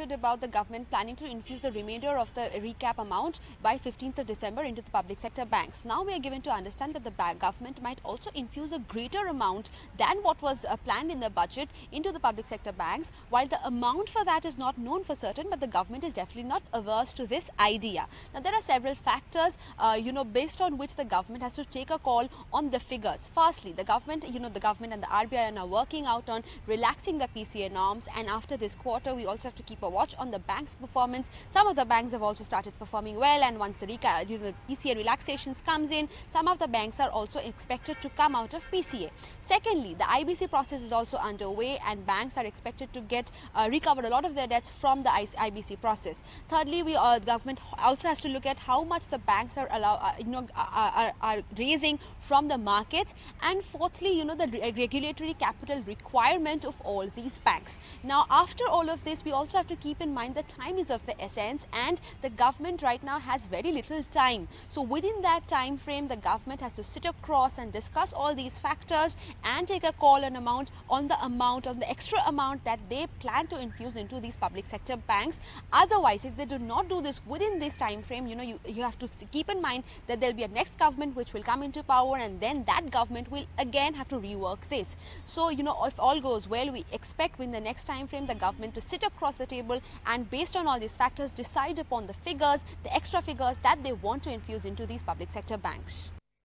reported about the government planning to infuse the remainder of the recap amount by 15th of December into the public sector banks. Now we are given to understand that the government might also infuse a greater amount than what was planned in the budget into the public sector banks. While the amount for that is not known for certain, but the government is definitely not averse to this idea. Now there are several factors, based on which the government has to take a call on the figures. Firstly, the government and the RBI are now working out on relaxing the PCA norms, and after this quarter we also have to keep a watch on the bank's performance. Some of the banks have also started performing well, and once the PCA relaxations comes in, some of the banks are also expected to come out of PCA. Secondly, the IBC process is also underway, and banks are expected to get recovered a lot of their debts from the IBC process. Thirdly, the government also has to look at how much the banks are raising from the markets, and fourthly, the regulatory capital requirement of all these banks. Now, after all of this, we also have to keep in mind that time is of the essence, and the government right now has very little time. So within that time frame, the government has to sit across and discuss all these factors and take a call on the extra amount that they plan to infuse into these public sector banks. Otherwise, if they do not do this within this time frame, you have to keep in mind that there will be a next government which will come into power, and then that government will again have to rework this. So, if all goes well, we expect within the next time frame the government to sit across the table and based on all these factors decide upon the figures, the extra figures that they want to infuse into these public sector banks.